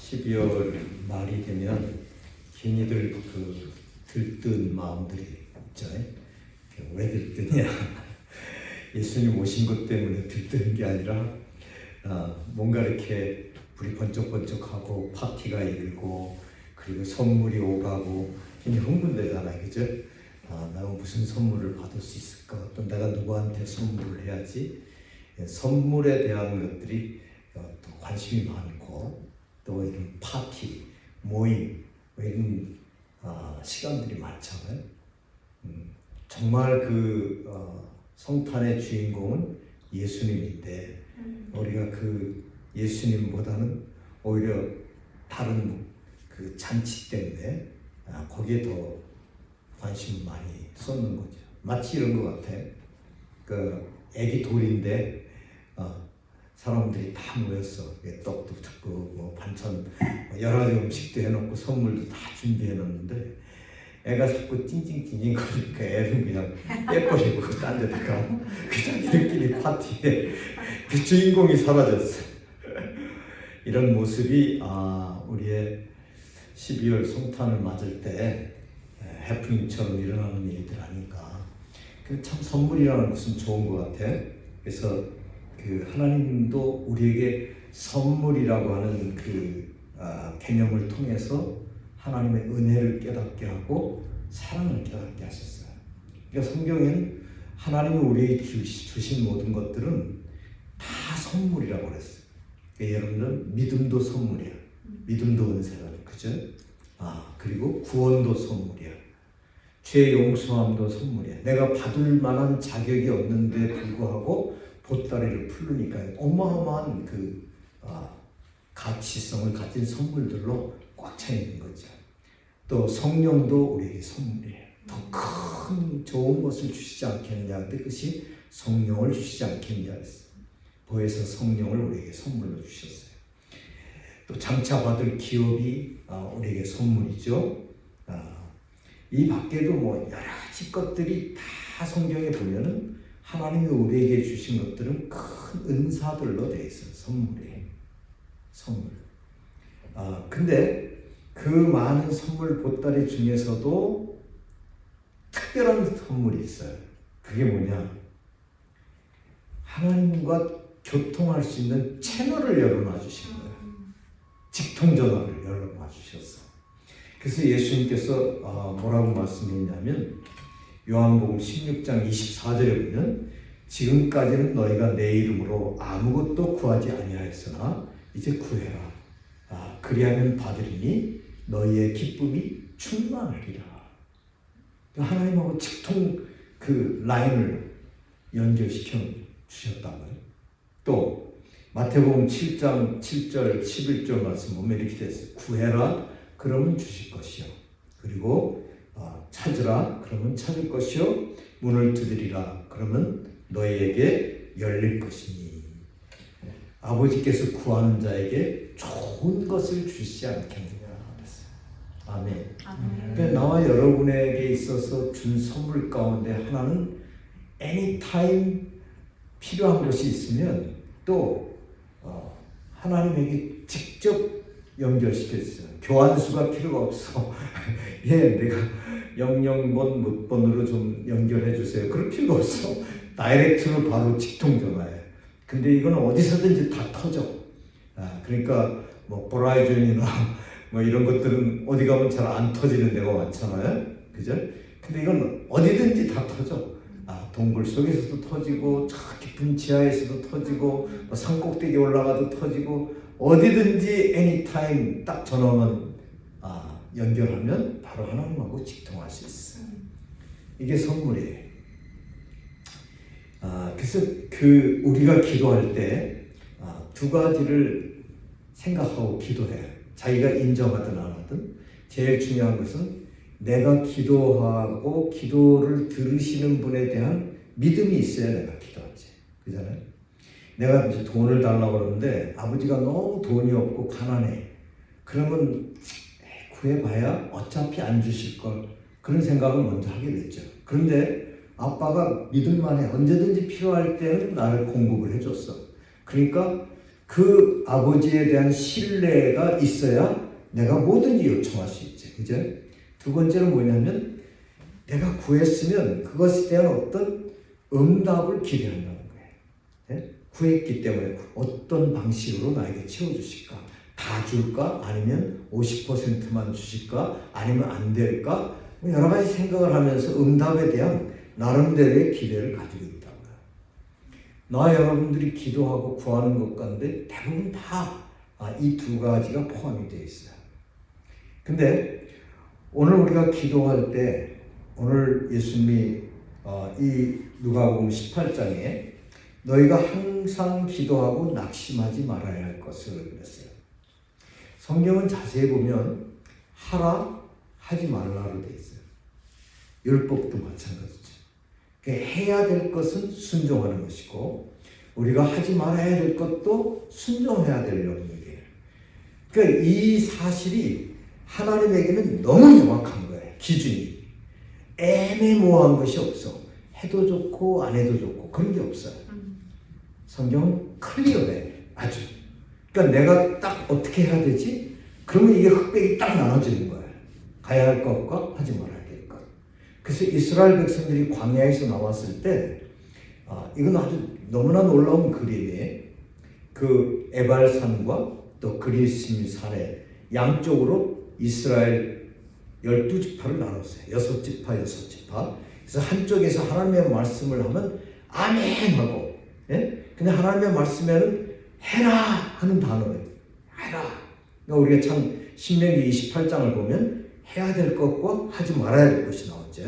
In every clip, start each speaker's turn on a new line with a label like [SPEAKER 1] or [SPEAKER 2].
[SPEAKER 1] (12월) 말이 되면 괜히들 들뜬 마음들이 있죠. 왜 들뜨냐? 예수님 오신 것 때문에 들뜨는 게 아니라 뭔가 이렇게 불이 번쩍번쩍하고 파티가 일고 그리고 선물이 오가고 괜히 흥분되잖아요, 그죠? 내가 무슨 선물을 받을 수 있을까? 또 내가 누구한테 선물을 해야지? 선물에 대한 것들이 또 관심이 많고 또 이런 파티, 모임 이런 시간들이 많잖아요. 정말 성탄의 주인공은 예수님인데 우리가 그 예수님보다는 오히려 다른 그 잔치 때문에 거기에 더 관심을 많이 쏟는 거죠. 마치 이런 것 같아. 애기 돌인데 사람들이 다 모였어. 떡도 듣고 뭐 반찬 여러 가지 음식도 해놓고 선물도 다 준비해놨는데 애가 자꾸 찡찡찡찡 거리니까 애는 그냥 빼버리고 딴 데 가고 그 자기들끼리 파티에 그 주인공이 사라졌어. 이런 모습이 우리의 12월 성탄을 맞을 때 해프닝처럼 일어나는 일들 아닌가. 참 선물이라는 것은 좋은 것 같아. 그래서 하나님도 우리에게 선물이라고 하는 개념을 통해서 하나님의 은혜를 깨닫게 하고 사랑을 깨닫게 하셨어요. 그러니까 성경에는 하나님이 우리에게 주신 모든 것들은 다 선물이라고 그랬어요. 그러니까 여러분들 믿음도 선물이야. 믿음도 은혜라는 그죠? 그리고 구원도 선물이야. 죄 용서함도 선물이야. 내가 받을 만한 자격이 없는데 불구하고 보따리를 풀으니까 어마어마한 가치성을 가진 선물들로 꽉 차 있는 거죠. 또 성령도 우리에게 선물이에요. 더 큰 좋은 것을 주시지 않겠느냐. 근데 그것이 성령을 주시지 않겠느냐 했어요. 보혜사 성령을 우리에게 선물로 주셨어요. 또 장차 받을 기업이 우리에게 선물이죠. 이 밖에도 뭐 여러 가지 것들이 다 성경에 보면은 하나님이 우리에게 주신 것들은 큰 은사들로 되어 있어요. 선물이에요. 선물. 근데 그 많은 선물 보따리 중에서도 특별한 선물이 있어요. 그게 뭐냐? 하나님과 교통할 수 있는 채널을 열어놔 주신 거예요. 직통전화를 열어놔 주셨어요. 그래서 예수님께서 뭐라고 말씀했냐면 요한복음 16장 24절에 보면 지금까지는 너희가 내 이름으로 아무것도 구하지 아니하였으나 이제 구해라. 그리하면 받으리니 너희의 기쁨이 충만하리라. 하나님하고 직통 라인을 연결시켜 주셨다고요. 또 마태복음 7장 7절 11절 말씀 보면 이렇게 됐어요. 구해라 그러면 주실 것이요. 그리고 찾으라 그러면 찾을 것이요. 문을 두드리라 그러면 너희에게 열릴 것이니. 아버지께서 구하는 자에게 좋은 것을 주시지 않겠느냐 그랬어요. 아멘. 그러니까 나와 여러분에게 있어서 준 선물 가운데 하나는 anytime 필요한 것이 있으면 또 하나님에게 직접 연결시켰어요. 교환수가 필요가 없어. 내가 00번 몇 번으로 좀 연결해 주세요. 그럴 필요가 없어. 다이렉트로 바로 직통전화예요. 근데 이건 어디서든지 다 터져. 그러니까 뭐 버라이즌이나 뭐 이런 것들은 어디 가면 잘 안 터지는 데가 많잖아요. 그죠? 근데 이건 어디든지 다 터져. 동굴 속에서도 터지고 저 깊은 지하에서도 터지고 뭐 산꼭대기 올라가도 터지고 어디든지 anytime 딱 전화만 연결하면 바로 하나님하고 직통할 수 있어요. 이게 선물이에요. 그래서 우리가 기도할 때 두 가지를 생각하고 기도해요. 자기가 인정하든 안 하든 제일 중요한 것은 내가 기도하고 기도를 들으시는 분에 대한 믿음이 있어야 내가 기도하지. 그잖아요. 내가 이제 돈을 달라고 그러는데 아버지가 너무 돈이 없고 가난해. 그러면 구해봐야 어차피 안 주실 걸. 그런 생각을 먼저 하게 됐죠. 그런데 아빠가 믿을만해. 언제든지 필요할 때는 나를 공급을 해줬어. 그러니까 그 아버지에 대한 신뢰가 있어야 내가 뭐든지 요청할 수 있지. 그죠? 두 번째는 뭐냐면 내가 구했으면 그것에 대한 어떤 응답을 기대한다는 거예요. 네? 구했기 때문에 어떤 방식으로 나에게 채워주실까? 다 줄까? 아니면 50%만 주실까? 아니면 안 될까? 여러 가지 생각을 하면서 응답에 대한 나름대로의 기대를 가지고 있다고요. 나 여러분들이 기도하고 구하는 것 가운데 대부분 다 이 두 가지가 포함이 되어 있어요. 근데 오늘 우리가 기도할 때 오늘 예수님이 이 누가복음 18장에 너희가 항상 기도하고 낙심하지 말아야 할 것을 그랬어요. 성경은 자세히 보면 하라 하지 말라로 되어 있어요. 율법도 마찬가지죠. 해야 될 것은 순종하는 것이고 우리가 하지 말아야 될 것도 순종해야 될 영역이에요. 그러니까 이 사실이 하나님에게는 너무 명확한 거예요. 기준이. 애매모호한 것이 없어. 해도 좋고 안 해도 좋고 그런 게 없어요. 성경은 클리어해. 아주. 그러니까 내가 딱 어떻게 해야 되지? 그러면 이게 흑백이 딱 나눠지는 거예요. 가야 할 것과 하지 말아야 될 것. 그래서 이스라엘 백성들이 광야에서 나왔을 때 이건 아주 너무나 놀라운 그림이에요. 그 에발산과 또 그리스임 산에 양쪽으로 이스라엘 12지파를 나눴어요. 6지파, 6지파. 그래서 한쪽에서 하나님의 말씀을 하면 아멘 하고, 예? 근데 하나님의 말씀에는 해라 하는 단어예요. 해라. 그러니까 우리가 참 신명기 28장을 보면 해야 될 것과 하지 말아야 될 것이 나오죠.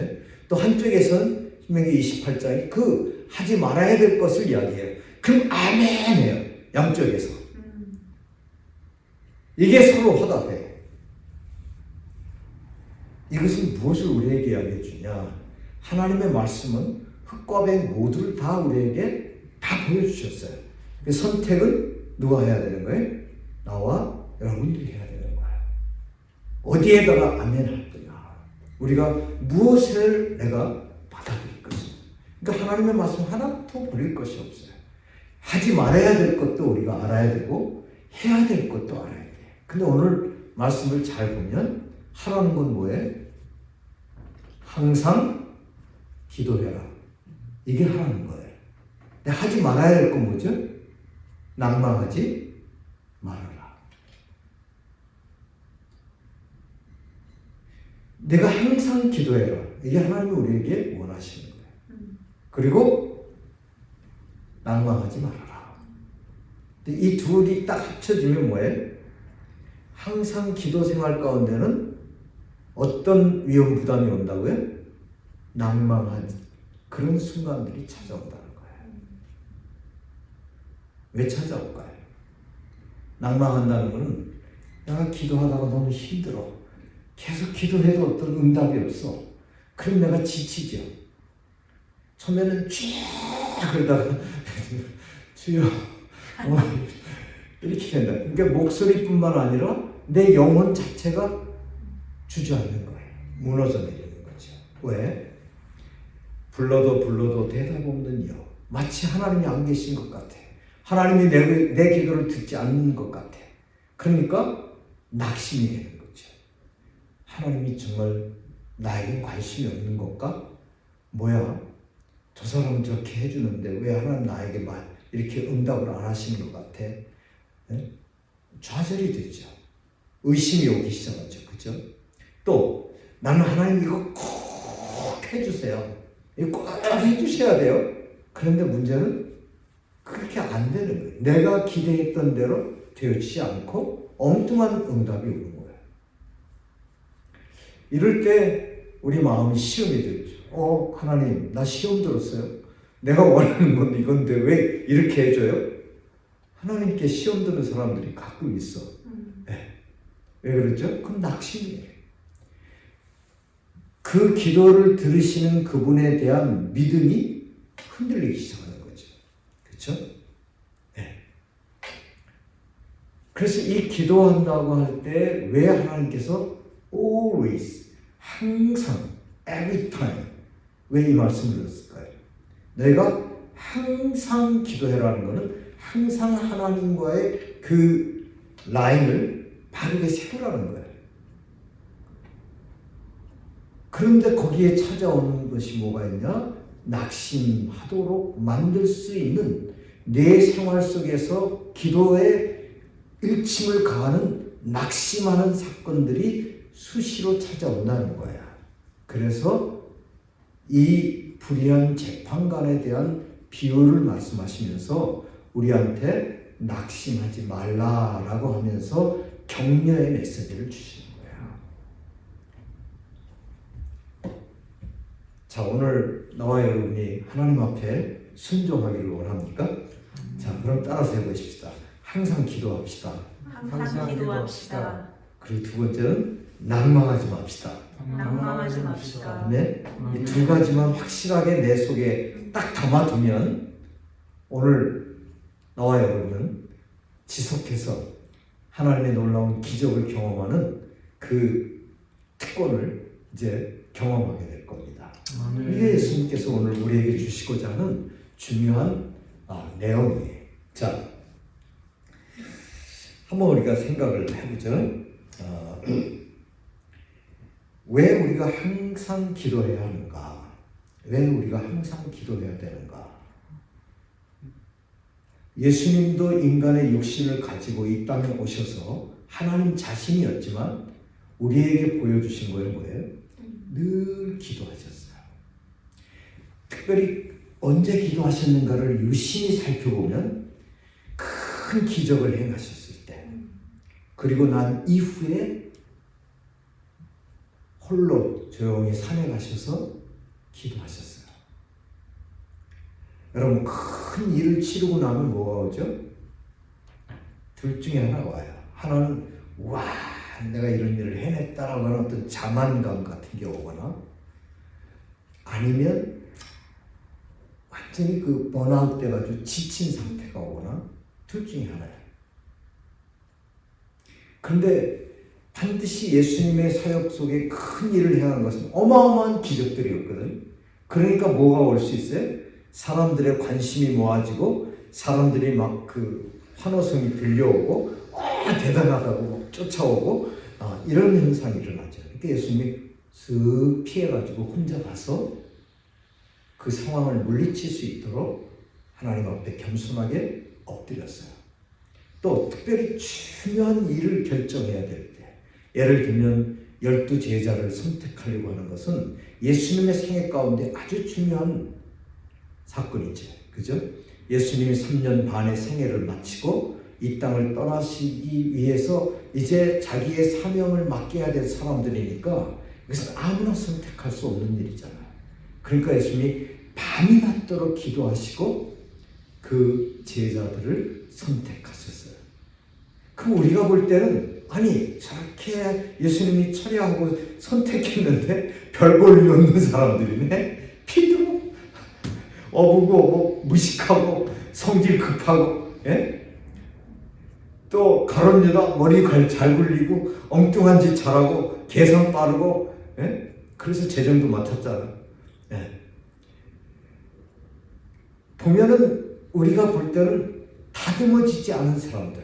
[SPEAKER 1] 또 한쪽에서는 신명기 28장이 그 하지 말아야 될 것을 이야기해요. 그럼 아멘해요. 양쪽에서. 이게 서로 화답해. 이것은 무엇을 우리에게 이야기해 주냐? 하나님의 말씀은 흑과 백 모두를 다 우리에게 다 보여주셨어요. 선택은 누가 해야 되는 거예요? 나와 여러분들이 해야 되는 거예요. 어디에다가 아멘 할 거냐? 우리가 무엇을 내가 받아들일 것이냐? 그러니까 하나님의 말씀 하나도 버릴 것이 없어요. 하지 말아야 될 것도 우리가 알아야 되고 해야 될 것도 알아야 돼요. 근데 오늘 말씀을 잘 보면 하라는 건 뭐예요? 항상 기도해라. 이게 하라는 거예요. 근데 하지 말아야 될 건 뭐죠? 낭망하지 말아라. 내가 항상 기도해라. 이게 하나님이 우리에게 원하시는 거예요. 그리고 낭망하지 말아라. 이 둘이 딱 합쳐지면 뭐예요? 항상 기도 생활 가운데는 어떤 위험 부담이 온다고요? 낭망한 그런 순간들이 찾아온다는 거예요. 왜 찾아올까요? 낭망한다는 것은 내가 기도하다가 너무 힘들어. 계속 기도해도 어떤 응답이 없어. 그럼 내가 지치죠. 처음에는 쫙 그러다가 주여 이렇게 된다. 그러니까 목소리뿐만 아니라 내 영혼 자체가 주저앉는 거예요. 무너져 내리는 거죠. 왜? 불러도 대답 없는 여. 마치 하나님이 안 계신 것 같아. 하나님이 내 기도를 듣지 않는 것 같아. 그러니까 낙심이 되는 거죠. 하나님이 정말 나에게 관심이 없는 것까? 뭐야? 저 사람은 저렇게 해주는데 왜 하나님 나에게 이렇게 응답을 안 하시는 것 같아? 네? 좌절이 되죠. 의심이 오기 시작하죠. 그죠? 또 나는 하나님 이거 꼭 해주세요. 이거 꼭 해주셔야 돼요. 그런데 문제는 그렇게 안 되는 거예요. 내가 기대했던 대로 되지 않고 엉뚱한 응답이 오는 거예요. 이럴 때 우리 마음이 시험이 되죠. 하나님 나 시험 들었어요. 내가 원하는 건 이건데 왜 이렇게 해줘요? 하나님께 시험 드는 사람들이 가끔 있어. 네. 왜 그러죠? 그건 낙심이에요. 그 기도를 들으시는 그분에 대한 믿음이 흔들리기 시작하는 거죠. 그렇죠? 네. 그래서 이 기도한다고 할 때 왜 하나님께서 always, 항상, every time 왜 이 말씀을 드렸을까요? 너희가 항상 기도해라는 것은 항상 하나님과의 그 라인을 바르게 세우라는 거예요. 그런데 거기에 찾아오는 것이 뭐가 있냐? 낙심하도록 만들 수 있는 내 생활 속에서 기도에 일침을 가하는 낙심하는 사건들이 수시로 찾아온다는 거야. 그래서 이 불의한 재판관에 대한 비유를 말씀하시면서 우리한테 낙심하지 말라라고 하면서 격려의 메시지를 주시는 거야. 자, 오늘 나와 여러분이 하나님 앞에 순종하기를 원합니까? 자, 그럼 따라서 해보십시다. 항상 기도합시다.
[SPEAKER 2] 항상 기도합시다.
[SPEAKER 1] 그리고 두 번째는 낭망하지 맙시다.
[SPEAKER 2] 낭망하지 맙시다.
[SPEAKER 1] 네? 이 두 가지만 확실하게 내 속에 딱 담아두면 오늘 나와 여러분은 지속해서 하나님의 놀라운 기적을 경험하는 그 특권을 이제 경험하게 될 겁니다. 이게 예수님께서 오늘 우리에게 주시고자 하는 중요한 내용이에요. 자, 한번 우리가 생각을 해보죠. 왜 우리가 항상 기도해야 하는가? 왜 우리가 항상 기도해야 되는가? 예수님도 인간의 육신을 가지고 이 땅에 오셔서 하나님 자신이었지만 우리에게 보여주신 거예요, 뭐예요? 늘 기도하셨어요. 특별히 언제 기도하셨는가를 유심히 살펴보면 큰 기적을 행하셨을 때, 그리고 난 이후에 홀로 조용히 산에 가셔서 기도하셨어요. 여러분, 큰 일을 치르고 나면 뭐가 오죠? 둘 중에 하나 와요. 하나는 와, 내가 이런 일을 해냈다라고 하는 어떤 자만감 같은 게 오거나, 아니면 완전히 그 번아웃 돼가지고 지친 상태가 오거나, 둘 중에 하나예요. 그런데 반드시 예수님의 사역 속에 큰 일을 행한 것은 어마어마한 기적들이었거든. 그러니까 뭐가 올 수 있어요? 사람들의 관심이 모아지고 사람들이 막 그 환호성이 들려오고 대단하다고 막 쫓아오고 이런 현상이 일어나죠. 그러니까 예수님이 쓱 피해가지고 혼자 가서 그 상황을 물리칠 수 있도록 하나님 앞에 겸손하게 엎드렸어요. 또 특별히 중요한 일을 결정해야 될 때, 예를 들면 12 제자를 선택하려고 하는 것은 예수님의 생애 가운데 아주 중요한 사건이죠. 그죠? 예수님이 3년 반의 생애를 마치고 이 땅을 떠나시기 위해서 이제 자기의 사명을 맡겨야 될 사람들이니까 이것은 아무나 선택할 수 없는 일이잖아요. 그러니까 예수님이 밤이 낮도록 기도하시고 그 제자들을 선택하셨어요. 그럼 우리가 볼 때는 아니 저렇게 예수님이 처리하고 선택했는데 별 볼 일 없는 사람들이네. 피도 어부고 무식하고 성질 급하고, 예? 또 가론유다 머리 잘 굴리고 엉뚱한 짓 잘하고 계산 빠르고, 예? 그래서 재정도 맡았잖아. 예. 보면은 우리가 볼 때는 다듬어지지 않은 사람들,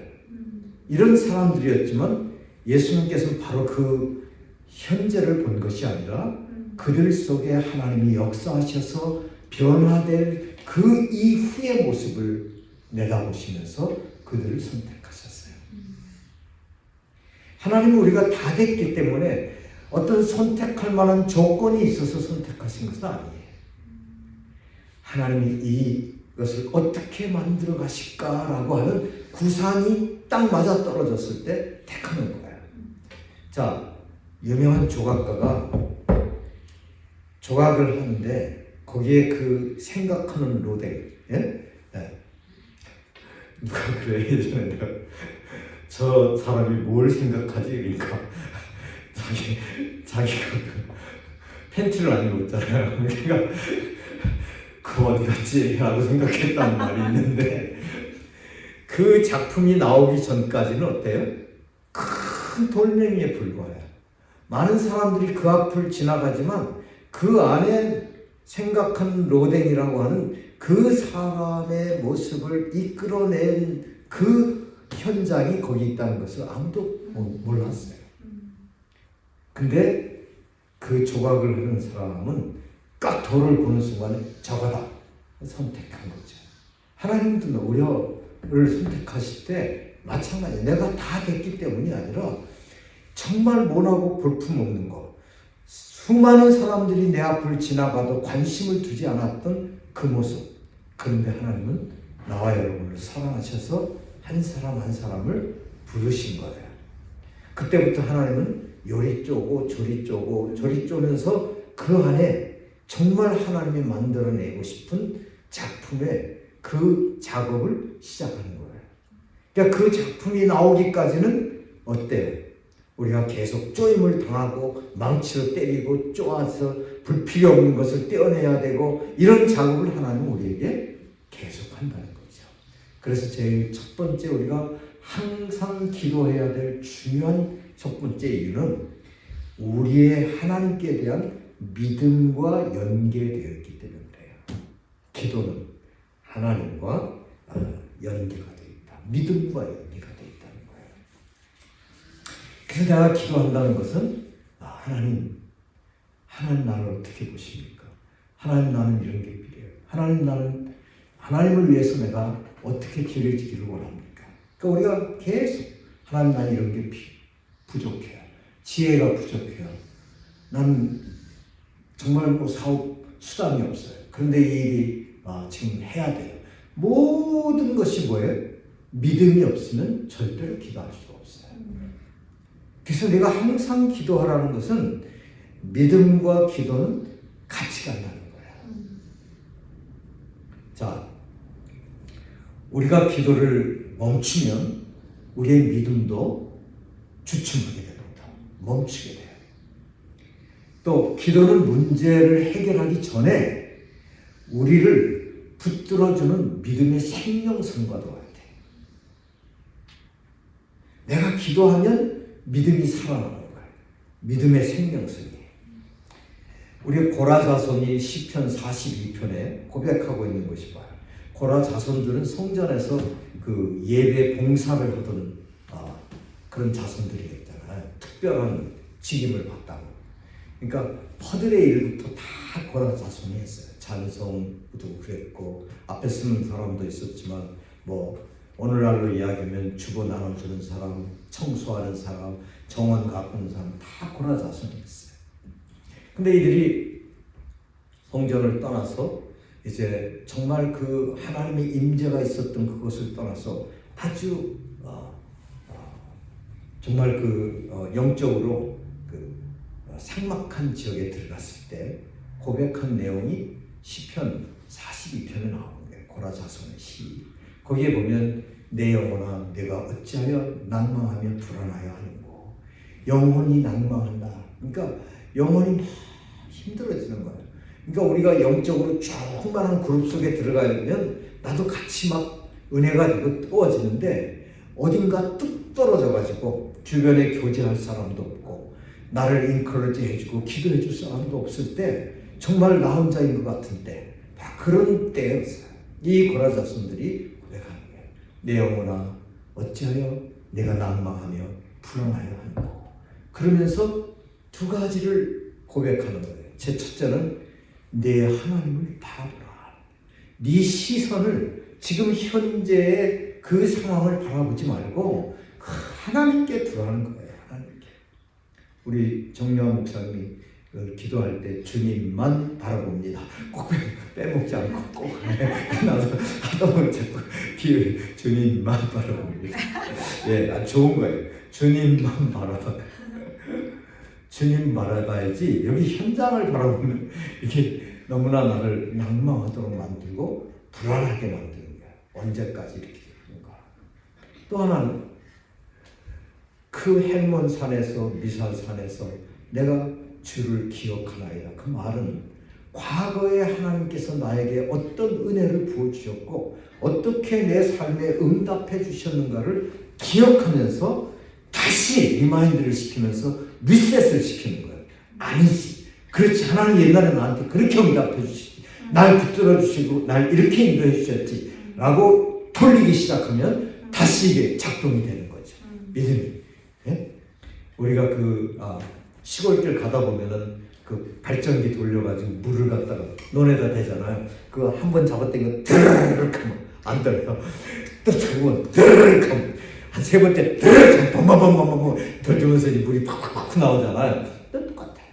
[SPEAKER 1] 이런 사람들이었지만 예수님께서는 바로 그 현재를 본 것이 아니라 그들 속에 하나님이 역사하셔서 변화될 그 이후의 모습을 내다보시면서 그들을 선택하셨어요. 하나님은 우리가 다 됐기 때문에 어떤 선택할 만한 조건이 있어서 선택하신 것은 아니에요. 하나님이 이것을 어떻게 만들어 가실까라고 하는 구상이 딱 맞아 떨어졌을 때 택하는 거예요. 자, 유명한 조각가가 조각을 하는데 거기에 그 생각하는 로댕, 예? 예. 누가 그래 예전에 내가 저 사람이 뭘 생각하지? 그러니까 자기가 그 팬티를 안 입었잖아요. 그러니까 그 어디 갔지? 라고 생각했단 말이 있는데 그 작품이 나오기 전까지는 어때요? 큰 돌멩이에 불과해요. 많은 사람들이 그 앞을 지나가지만 그 안에 생각한 로댕이라고 하는 그 사람의 모습을 이끌어낸 그 현장이 거기 있다는 것을 아무도 몰랐어요. 근데 그 조각을 하는 사람은 딱 돌을 보는 순간에 저거다 선택한 거죠. 하나님도 우리를 선택하실 때 마찬가지예요. 내가 다 됐기 때문이 아니라 정말 모나고 볼품없는 것, 수많은 사람들이 내 앞을 지나가도 관심을 두지 않았던 그 모습. 그런데 하나님은 나와 여러분을 사랑하셔서 한 사람 한 사람을 부르신 거예요. 그때부터 하나님은 요리 쪼고 조리 쪼고 조리 쪼면서 그 안에 정말 하나님이 만들어내고 싶은 작품의 그 작업을 시작하는 거예요. 그러니까 그 작품이 나오기까지는 어때요? 우리가 계속 쪼임을 당하고 망치로 때리고 쪼아서 불필요 없는 것을 떼어내야 되고 이런 작업을 하나님은 우리에게 계속 한다는 거죠. 그래서 제일 첫 번째 우리가 항상 기도해야 될 중요한 첫 번째 이유는 우리의 하나님께 대한 믿음과 연계되어 있기 때문에 그래요. 기도는 하나님과 연계가 되어 있다. 믿음과 연계가 되어 있다는 거예요. 그래서 내가 기도한다는 것은 하나님 나를 어떻게 보십니까? 하나님 나는 이런 게 필요해요. 하나님을 위해서 내가 어떻게 기울여지기를 원합니까? 그러니까 우리가 계속 하나님 나는 이런 게 부족해요. 지혜가 부족해요. 나는 정말 사업 수단이 없어요. 그런데 이 일이 지금 해야 돼요. 모든 것이 뭐예요? 믿음이 없으면 절대로 기도할 수가 없어요. 그래서 내가 항상 기도하라는 것은 믿음과 기도는 같이 간다는 거예요. 자, 우리가 기도를 멈추면 우리의 믿음도 주춤하게 됩니다. 멈추게 돼요. 또 기도는 문제를 해결하기 전에 우리를 붙들어주는 믿음의 생명선과도 같아요. 내가 기도하면 믿음이 살아나는 거예요. 믿음의 생명선이에요. 우리 고라 자손이 시편 42편에 고백하고 있는 것이 봐요. 고라 자손들은 성전에서 그 예배 봉사를 하던 그런 자손들이었잖아요. 특별한 직임을 받다고. 그러니까 퍼들의 일부터 다 고라 자손이 했어요. 찬송도 그랬고 앞에 쓰는 사람도 있었지만 오늘날로 이야기하면 주고 나눠주는 사람, 청소하는 사람, 정원 가꾸는 사람 다 고라 자손이 했어요. 근데 이들이 성전을 떠나서 이제 정말 그 하나님의 임재가 있었던 그것을 떠나서 아주 정말 영적으로 삭막한 지역에 들어갔을 때 고백한 내용이 시편 42편에 나오는 거예요. 고라 자손의 시. 거기에 보면 내 영혼아 내가 어찌하여 낭망하며 불안하여 하는고. 영혼이 낭망한다. 그러니까 영혼이 막 힘들어지는 거예요. 그러니까 우리가 영적으로 조그마한 그룹 속에 들어가면 나도 같이 막 은혜가 되고 뜨거워지는데 어딘가 뚝 떨어져가지고 주변에 교제할 사람도 없고 나를 인커러지 해주고 기도해 줄 사람도 없을 때 정말 나 혼자인 것 같은 때 그런 때였어요. 이 고라 자손들이 고백하는 거예요. 내 영혼아 어찌하여 내가 낭망하며 불안하여 하는고. 그러면서 두 가지를 고백하는 거예요. 제 첫째는 내 하나님을 바라보라. 네 시선을 지금 현재의 그 상황을 바라보지 말고 하나님께 두라는 거예요. 하나님께. 우리 정려한 목사님이 기도할 때 주님만 바라봅니다. 꼭 빼먹지 않고 꼭 나도 하다 보면 자꾸 주님만 바라봅니다. 예, 좋은 거예요. 주님만 바라봐. 주님 바라봐야지 여기 현장을 바라보면 이게 너무나 나를 낭망하도록 만들고 불안하게 만드는 거야. 언제까지 이렇게 되는가. 또 하나는 그 헬몬산에서 미살산에서 내가 주를 기억하나이다. 그 말은 과거에 하나님께서 나에게 어떤 은혜를 부어주셨고 어떻게 내 삶에 응답해 주셨는가를 기억하면서 다시 리마인드를 시키면서 리셋을 시키는 거예요. 아니지. 그렇지. 하나님 옛날에 나한테 그렇게 응답해 주시지. 날 붙들어 주시고 날 이렇게 인도해 주셨지 라고 돌리기 시작하면 다시 이게 작동이 되는 거죠. 믿음이. 예? 우리가 시골길 가다 보면은 그 발전기 돌려가지고 물을 갖다가 논에다 대잖아요. 그거 한 번 잡았더니 드르륵 하면 안 들어요. 또 잡으면 드르륵 하면 한 세 번째 드르륵 하면 범범범범범 던지면서 물이 팍팍팍 나오잖아요. 똑같아요.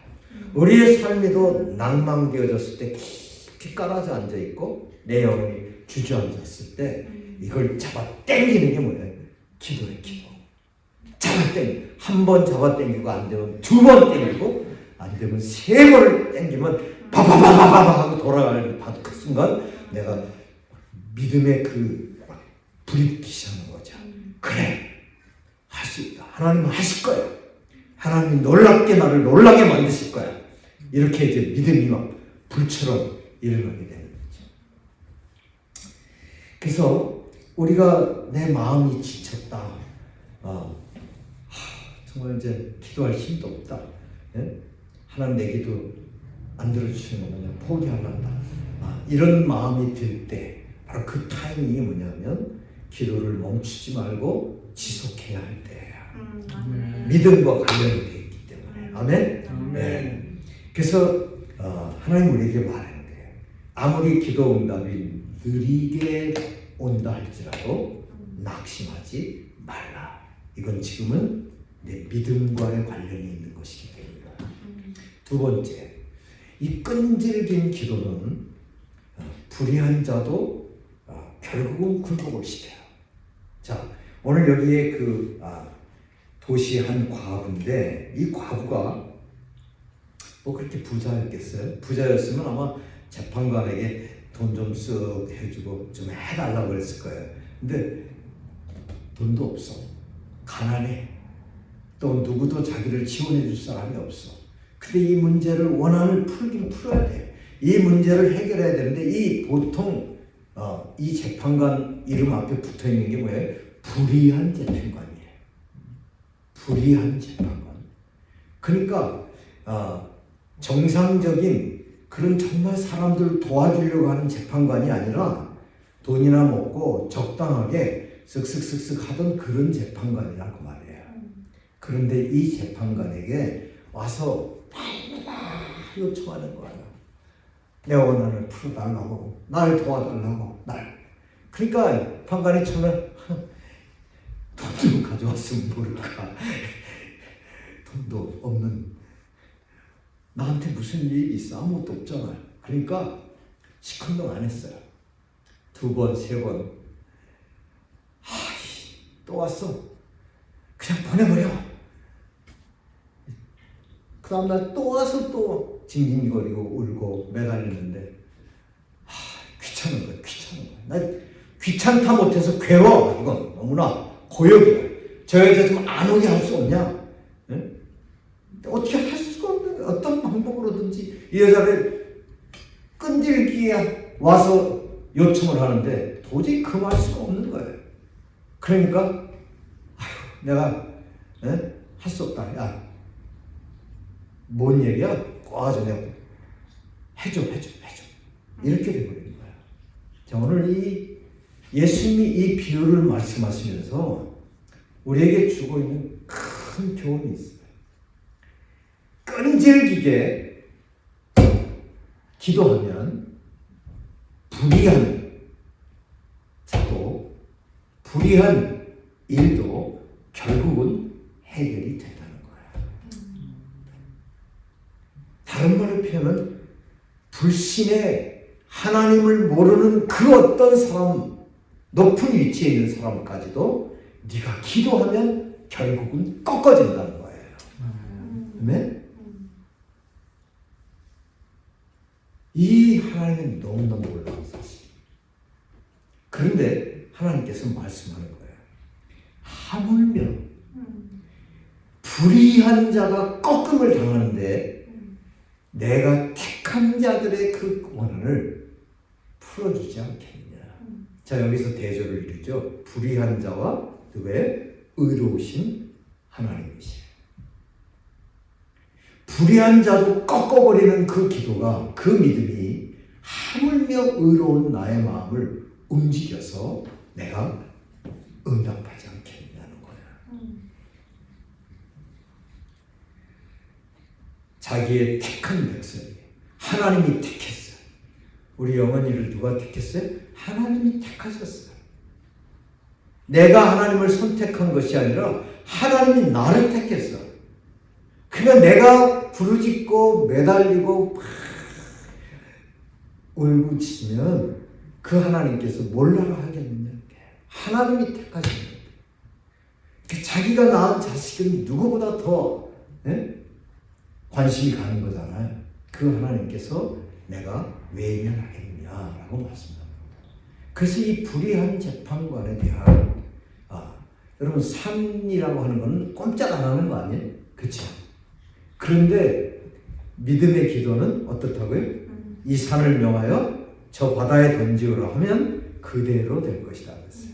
[SPEAKER 1] 우리의 삶에도 낭망되어졌을 때 깊이 깔아져 앉아있고 내 영혼이 주저앉았을 때 이걸 잡아 당기는 게 뭐예요? 기도예요. 기도. 잡아 당기고 한 번 잡아 당기고 안 되면 두 번 당기고 안 되면 세 번을 당기면 바바바바바 하고 돌아가는 그 순간 내가 믿음의 그 불이 붙기 시작하는 거죠. 그래, 할 수 있다. 하나님은 하실 거야. 하나님이 놀랍게 나를 놀라게 만드실 거야. 이렇게 이제 믿음이 막 불처럼 일어나게 되는 거죠. 그래서 우리가 내 마음이 지쳤다. 정말 이제 기도할 힘도 없다. 예? 하나님 내 기도 안 들어주시는 거냐 포기하란다. 이런 마음이 들 때 바로 그 타이밍이 뭐냐면 기도를 멈추지 말고 지속해야 할 때예요. 믿음과 관련이 되어 있기 때문에. 아멘? 네. 그래서 하나님 우리에게 말하는 거예요. 아무리 기도 응답이 느리게 온다 할지라도 낙심하지 말라. 이건 지금은 내 믿음과의 관련이 있는 것이기 때문에. 두 번째, 이 끈질긴 기도는 불의한 자도 결국은 굴복을 시켜요. 자, 오늘 여기에 도시 한 과부인데 이 과부가 뭐 그렇게 부자였겠어요? 부자였으면 아마 재판관에게 돈 좀 쓱 해주고 좀 해달라고 그랬을 거예요. 근데 돈도 없어. 가난해. 또 누구도 자기를 지원해 줄 사람이 없어. 근데 이 문제를 원한을 풀긴 풀어야 돼. 이 문제를 해결해야 되는데 보통 이 재판관 이름 앞에 붙어 있는 게 뭐예요? 불의한 재판관이에요. 불의한 재판관. 그러니까 정상적인 그런 정말 사람들을 도와주려고 하는 재판관이 아니라 돈이나 먹고 적당하게 쓱쓱쓱쓱 하던 그런 재판관이라고 말이에요. 그런데 이 재판관에게 와서 요청하는 거예요. 내 원한을 풀어달라고, 날 도와달라고, 그러니까 판관이 처음에 돈 좀 가져왔으면 모를까. 돈도 없는 나한테 무슨 일이 있어? 아무것도 없잖아요. 그러니까 시큰둥 안 했어요. 두 번, 세 번. 또 왔어. 그냥 보내버려. 그 다음날 또 와서 또 징징거리고 울고 매달리는데 귀찮은 거야. 나 귀찮다 못해서 괴로워. 이건 너무나 고역이야. 저 여자 좀 안 오게 할 수 없냐? 네? 어떻게 할 수가 없는 어떤 방법으로든지 이 여자를 끈질기게 와서 요청을 하는데 도저히 금할 수가 없는 거예요. 그러니까 내가 할 수 없다. 야, 뭔 얘기야? 꽈줘. 내가 해줘. 이렇게 돼버리는 거야. 자, 오늘 예수님이 이 비유를 말씀하시면서 우리에게 주고 있는 큰 교훈이 있어요. 끈질기게 기도하면 불의한 자도 불의한 일도 결국은 해결이 된다는 거예요. 다른 말로 표현은 불신의 하나님을 모르는 그 어떤 사람, 높은 위치에 있는 사람까지도 네가 기도하면 결국은 꺾어진다는 거예요. 아멘? 이 하나님은 너무너무 놀라운 사실. 그런데 하나님께서 말씀하는 거예요. 하물며 불의한 자가 꺾음을 당하는데 내가 택한 자들의 그 원한을 풀어주지 않겠느냐. 자, 여기서 대조를 이루죠. 불의한 자와 누구의 의로우신 하나님이시에요. 불의한 자도 꺾어버리는 그 기도가, 그 믿음이 하물며 의로운 나의 마음을 움직여서 내가 응답하지 않겠냐는 거야. 자기의 택한 백성이 하나님이 택했어요. 우리 영원이를 누가 택했어요? 하나님이 택하셨어요. 내가 하나님을 선택한 것이 아니라 하나님이 나를 택했어. 그러니까 내가 부르짖고 매달리고 막 울부짖으면 그 하나님께서 뭘라고 하겠느냐. 하나님이 택하신 거예요. 자기가 낳은 자식은 누구보다 더 관심이 가는 거잖아요. 그 하나님께서 내가 외면하겠느냐라고 말씀합니다. 그래서 이 불의한 재판관에 대한 여러분 산이라고 하는 건 꼼짝 안 하는 거 아니에요? 그렇죠? 그런데 믿음의 기도는 어떻다고요? 이 산을 명하여 저 바다에 던지오라 하면 그대로 될 것이다 그랬어요.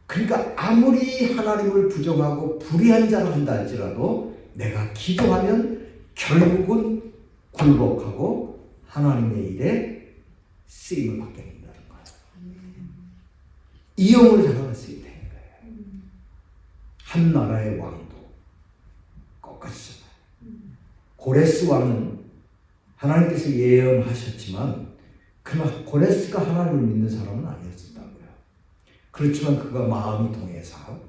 [SPEAKER 1] 그러니까 아무리 하나님을 부정하고 불의한 자를 한다 할지라도 내가 기도하면 결국은 굴복하고 하나님의 일에 쓰임을 받게 된다는 거예요. 이용을 당할 수 있다는 거예요. 한 나라의 왕도 꺾어지잖아요. 고레스 왕은 하나님께서 예언하셨지만 그러나 고레스가 하나님을 믿는 사람은 아니었다고요. 그렇지만 그가 마음이 동해서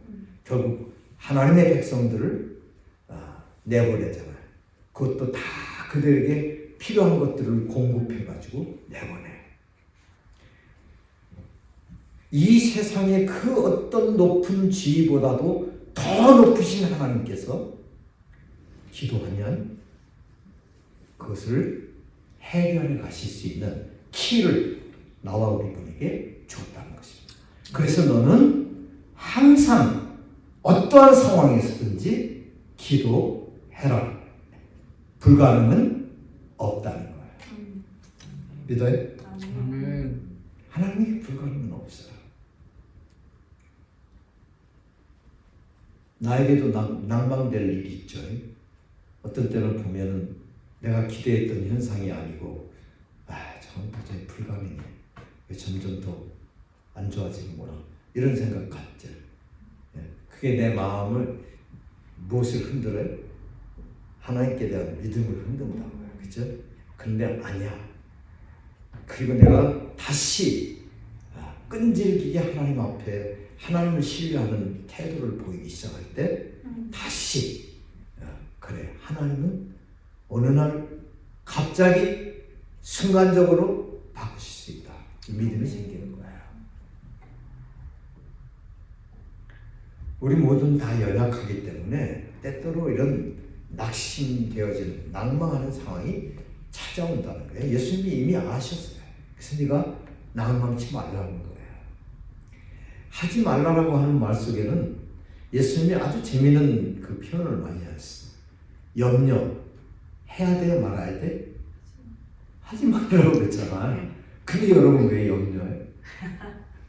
[SPEAKER 1] 결국 하나님의 백성들을 내보내잖아요. 그것도 다 그들에게 필요한 것들을 공급해가지고 내보내. 이 세상의 그 어떤 높은 지위보다도 더 높으신 하나님께서 기도하면 그것을 해결해 가실 수 있는 키를 나와 우리 분에게 주었다는 것입니다. 그래서 너는 항상 어떠한 상황에서든지 기도해라. 불가능은 없다는 거예요. 믿어요?
[SPEAKER 2] 아멘.
[SPEAKER 1] 하나님에게 불가능은 없어요. 나에게도 낭망될 일이 있죠. 어떤 때는 보면은 내가 기대했던 현상이 아니고 저건 도저히 불가능해. 왜 점점 더 안 좋아지는구나. 이런 생각 같죠. 그게 내 마음을 무엇을 흔들어요? 하나님께 대한 믿음을 흔든다고요. 그죠? 그런데 아니야. 그리고 내가 다시 끈질기게 하나님 앞에 하나님을 신뢰하는 태도를 보이기 시작할 때 다시 그래 하나님은 어느 날 갑자기 순간적으로 바꾸실 수 있다. 믿음이 생기는 거예요. 우리 모두는 다 연약하기 때문에 때때로 이런 낙심되어진 낭망하는 상황이 찾아온다는 거예요. 예수님이 이미 아셨어요. 그래서 네가 낭망치 말라는 거예요. 하지 말라라고 하는 말 속에는 예수님이 아주 재미있는 그 표현을 많이 하셨어요. 염려, 해야 돼 말아야 돼? 하지 말라고 그랬잖아요. 근데 여러분 왜 염려해요?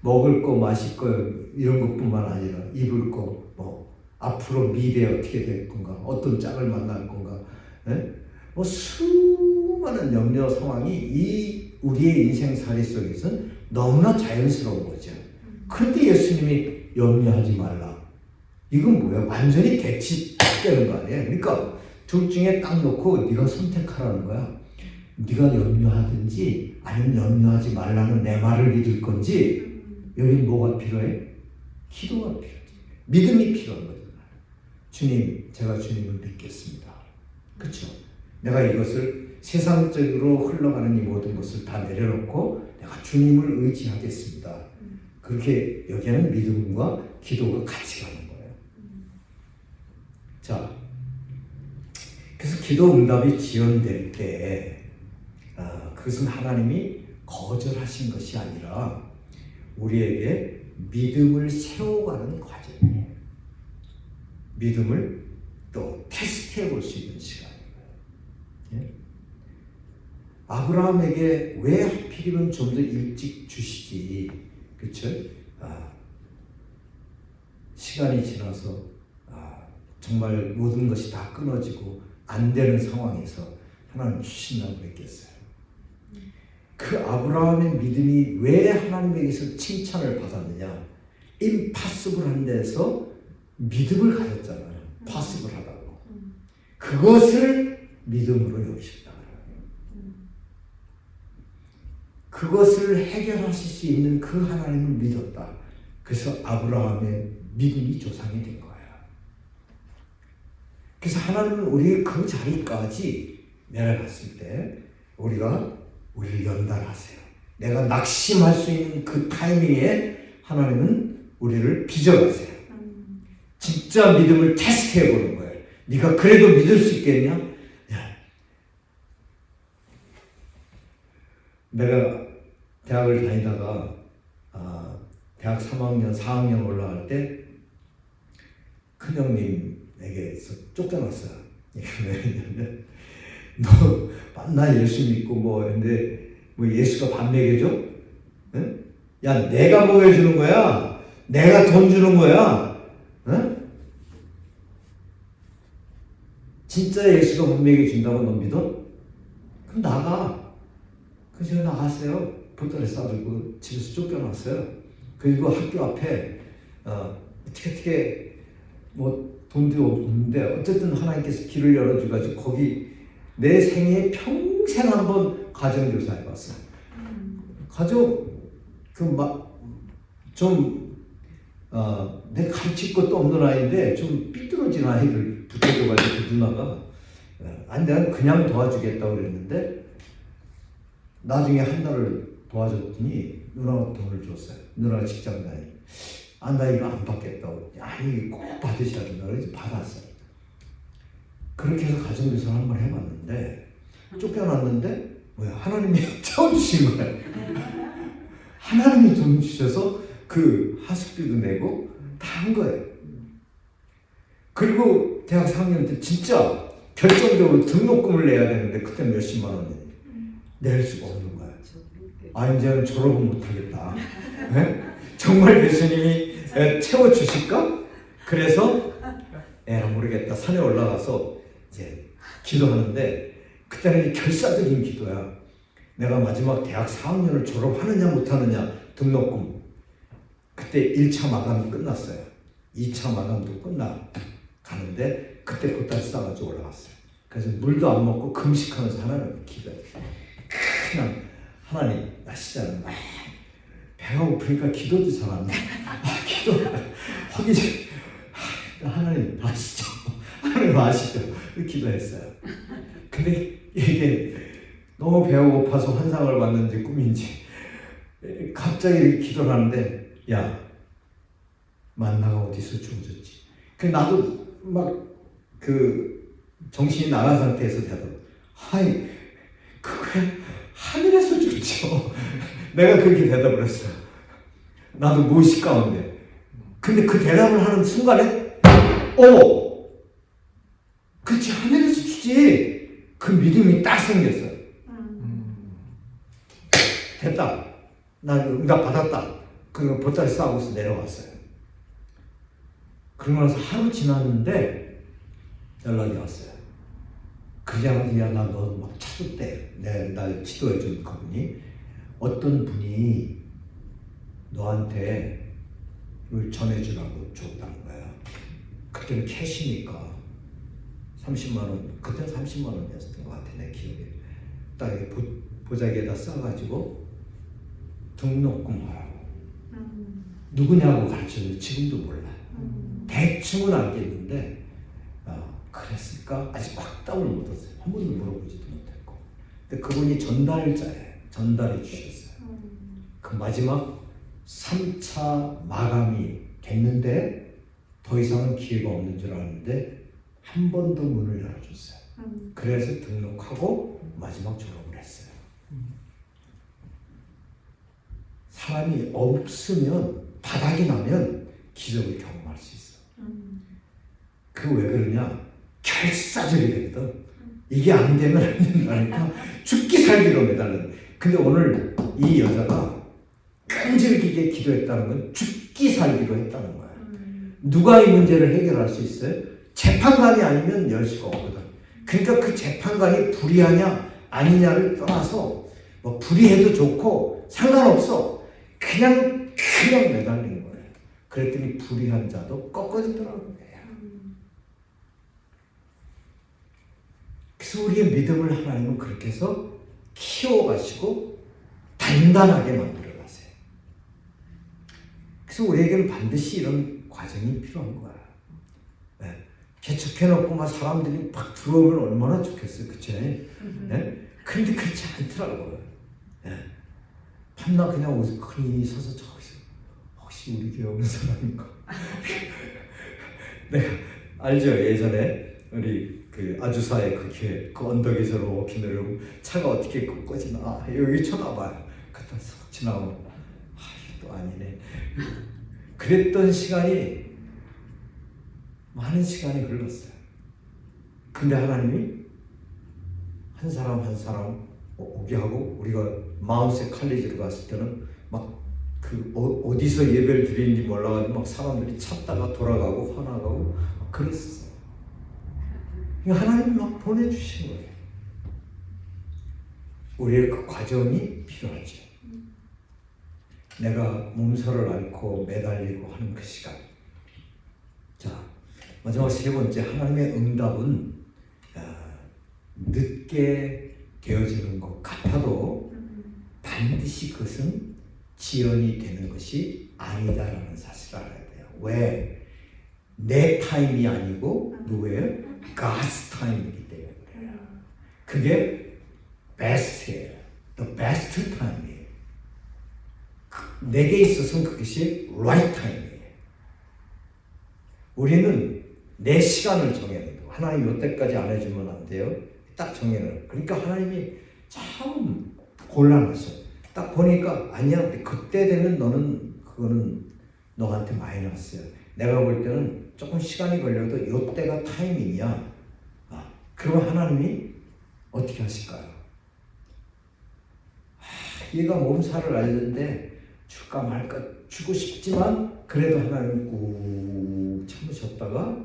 [SPEAKER 1] 먹을 거, 마실 거 이런 것뿐만 아니라 입을 거, 앞으로 미래 어떻게 될 건가, 어떤 짝을 만날 건가, 수많은 염려 상황이 이 우리의 인생살이 속에서는 너무나 자연스러운 거죠. 그런데 예수님이 염려하지 말라. 이건 뭐야? 완전히 대치되는 거 아니에요? 그러니까 둘 중에 딱 놓고 네가 선택하라는 거야. 네가 염려하든지 아니면 염려하지 말라는 내 말을 믿을 건지. 여기 뭐가 필요해? 기도가 필요하지. 믿음이 필요한 거잖아요. 주님, 제가 주님을 믿겠습니다. 그렇죠? 내가 이것을 세상적으로 흘러가는 이 모든 것을 다 내려놓고 내가 주님을 의지하겠습니다. 그렇게 여기에는 믿음과 기도가 같이 가는 거예요. 자, 그래서 기도 응답이 지연될 때 그것은 하나님이 거절하신 것이 아니라 우리에게 믿음을 세워가는 과정이에요. 믿음을 또 테스트해 볼 수 있는 시간이에요. 예? 아브라함에게 왜 하필이면 좀 더 일찍 주시지? 그렇죠? 시간이 지나서 정말 모든 것이 다 끊어지고 안 되는 상황에서 하나님 주신다고 그랬겠어요. 그 아브라함의 믿음이 왜 하나님에게서 칭찬을 받았느냐? 임파서블한 데서 믿음을 가졌잖아요. 파서블하다고. 그것을 믿음으로 여기셨다. 그것을 해결하실 수 있는 그 하나님을 믿었다. 그래서 아브라함의 믿음이 조상이 된 거예요. 그래서 하나님은 우리 그 자리까지 내려갔을 때 우리를 연단하세요. 내가 낙심할 수 있는 그 타이밍에 하나님은 우리를 빚어가세요. 진짜 믿음을 테스트해 보는 거예요. 네가 그래도 믿을 수 있겠냐? 내가 대학을 다니다가 대학 3학년, 4학년 올라갈 때 큰형님에게서 쫓겨났어요. 왜냐면 너 만나 예수 믿고 뭐 했는데 뭐 예수가 밥 먹여줘? 응? 야 내가 먹여주는 거야. 내가 돈 주는 거야. 응? 진짜 예수가 밥 먹여준다고 너 믿어? 그럼 나가. 그래서 제가 나갔어요. 보따리 싸들고 집에서 쫓겨났어요. 그리고 학교 앞에 어떻게 뭐 돈도 없는데 어쨌든 하나님께서 길을 열어주가지고 거기 내 생애 평생 한번 가정교사 해봤어요. 가정 내 가르칠 것도 없는 아이인데 좀 삐뚤어진 아이를 붙여줘가지고 그 누나가 아니 내가 그냥 도와주겠다고 그랬는데 나중에 한 달을 도와줬더니 누나가 돈을 줬어요. 누나가 직장 다니. 나 이거 안 받겠다고. 아니 꼭 받으셔야 된다. 그래서 받았어요. 그렇게 해서 가정교사를 한번 해봤는데 쫓겨났는데 뭐야 하나님이 처음 주신 거야. 하나님이 돈 주셔서 그 하숙비도 내고 다 한 거예요. 그리고 대학 4학년 때 진짜 결정적으로 등록금을 내야 되는데 그때 몇십만 원이 낼 수가 없는 거예요. 이제는 졸업은 못하겠다. 정말 예수님이 채워주실까? 그래서 모르겠다. 산에 올라가서 이제 기도하는데 그때는 결사적인 기도야. 내가 마지막 대학 4학년을 졸업하느냐 못하느냐 등록금. 그때 1차 마감이 끝났어요. 2차 마감도 가는데 그때 보따리 싸가지고 올라갔어요. 그래서 물도 안 먹고 금식하면서 하나님 기도했어요. 그냥 하나님 아시잖아요. 배가 고프니까 기도도 잘 안 돼. 기도 하기 전에 하나님 아시죠? 하나님 아시죠? 기도했어요. 근데 이게 너무 배가 고파서 환상을 봤는지 꿈인지 갑자기 기도를 하는데 야 만나가 어디서 주어졌지? 그 나도 막 그 정신이 나간 상태에서 대답. 그거야 하늘에서 줬죠. 내가 그렇게 대답을 했어요. 나도 무의식 가운데. 근데 그 대답을 하는 순간에 그렇지 하늘에서 주지. 그 믿음이 딱 생겼어요. 됐다. 나 응답 받았다. 그 보따리 싸고서 내려왔어요. 그러고 나서 하루 지났는데 연락이 왔어요. 그냥 나 너 막 찾았대. 날 지도해준 그분이 어떤 분이 너한테 이걸 전해주라고 줬다는 거야. 그때는 캐시니까 30만 원, 그때 30만 원이었던 것 같아 내 기억에. 딱 이렇게 보자기에다 싸가지고 등록금 하라고. 누구냐고 가르쳤는데 지금도 몰라. 대충은 알겠는데 그랬을까? 아직 확답을 못했어요. 한 번도 물어보지도 못했고. 근데 그분이 전달자예요. 전달해 주셨어요. 그 마지막 3차 마감이 됐는데 더 이상은 기회가 없는 줄 알았는데 한 번 더 문을 열어줬어요. 그래서 등록하고 마지막 졸업을 했어요. 사람이 없으면 바닥이 나면 기적을 경험할 수 있어. 그 왜 그러냐? 결사적이 되거든. 이게 안 되면 안 된다니까 죽기 살기로 매달려. 근데 오늘 이 여자가 끈질기게 기도했다는 건 죽기 살기로 했다는 거야. 누가 이 문제를 해결할 수 있어요? 재판관이 아니면 열 수가 없거든. 그러니까 그 재판관이 불의하냐 아니냐를 떠나서 뭐 불의해도 좋고 상관없어. 그냥 매달린 거예요. 그랬더니 불의한 자도 꺾어지더라고요. 그래서 우리의 믿음을 하나님은 그렇게 해서 키워가시고 단단하게 만들어가세요. 그래서 우리에게는 반드시 이런 과정이 필요한 거야. 네. 개척해놓고 막 사람들이 막 들어오면 얼마나 좋겠어요. 그치? 네? 근데 그렇지 않더라고요. 네. 밤낮 그냥 흔히 서서 저기서 혹시 우리 교회 오는 사람인가? 내가 알죠? 예전에 우리 그 아주사의 그 교회 그 언덕에서 이렇게 내려오면 차가 어떻게 꺾어지나 여기 쳐다봐요. 그때 쏙 지나오면 또 아니네. 그랬던 시간이 많은 시간이 흘렀어요. 근데 하나님이 한 사람 한 사람 오게 하고 우리가 마운스 칼리지로 갔을 때는 막 그 어디서 예배를 드리는지 몰라가지고 막 사람들이 찾다가 돌아가고 화나가고 막 그랬었어요. 하나님이 막 보내주신 거예요. 우리의 그 과정이 필요하죠. 내가 몸서를 앓고 매달리고 하는 그 시간. 자, 마지막 세 번째, 하나님의 응답은 늦게 되어지는 것 같아도 반드시 그것은 지연이 되는 것이 아니다라는 사실을 알아야 돼요. 왜? 내 타임이 아니고 누구예요? God's time이기 때문에 그래요. 그게 best예요. The best time이에요. 내게 있어서는 그것이 right time이에요. 우리는 내 시간을 정해야 돼요. 하나님 이때까지 안 해주면 안 돼요. 딱 정해놔요. 그러니까 하나님이 참 곤란하셔. 딱 보니까 아니야. 그때 되면 너는 그거는 너한테 마이너스야. 내가 볼 때는 조금 시간이 걸려도 이때가 타이밍이야. 그러면 하나님이 어떻게 하실까요? 얘가 몸살을 앓는데 줄까 말까 주고 싶지만 그래도 하나님은 꾹 참으셨다가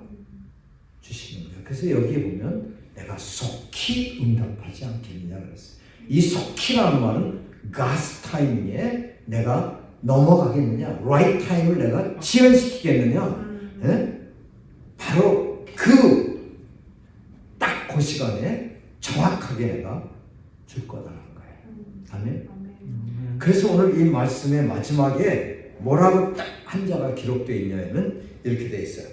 [SPEAKER 1] 주시는 거예요. 그래서 여기에 보면 내가 속히 응답하지 않겠느냐 그랬어요. 이 속히라는 말은 God's 타이밍에 내가 넘어가겠느냐, right 타임을 내가 지연시키겠느냐, 예? 바로 딱 그 시간에 정확하게 내가 줄 거다라는 거예요. 아멘. 그래서 오늘 이 말씀의 마지막에 뭐라고 딱 한자가 기록되어 있냐면 이렇게 되어 있어요.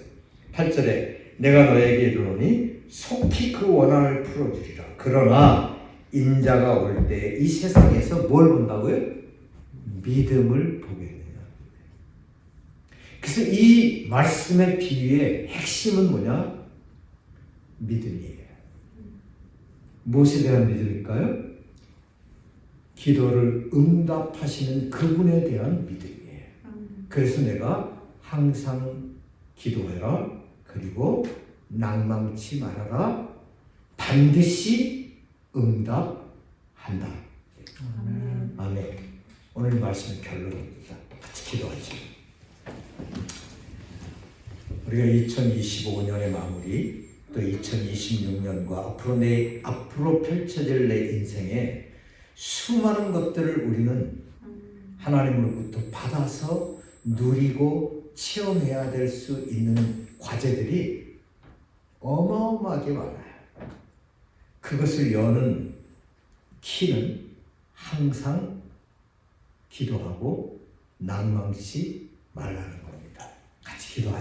[SPEAKER 1] 8절에 내가 너에게 이르노니 속히 그 원한을 풀어주리라. 그러나 인자가 올 때 이 세상에서 뭘 본다고요? 믿음을 보겠느냐. 그래서 이 말씀의 비유의 핵심은 뭐냐? 믿음이에요. 무엇에 대한 믿음일까요? 기도를 응답하시는 그분에 대한 믿음이에요. 그래서 내가 항상 기도해라. 그리고 낭망치 말아라. 반드시 응답한다. 아멘. 오늘 말씀의 결론입니다. 같이 기도하죠. 우리가 2025년의 마무리, 또 2026년과 앞으로 펼쳐질 내 인생에 수많은 것들을 우리는 하나님으로부터 받아서 누리고 체험해야 될 수 있는 과제들이 어마어마하게 많아요. 그것을 여는 키는 항상 기도하고 낭망치 말라는 겁니다. 같이 기도하죠.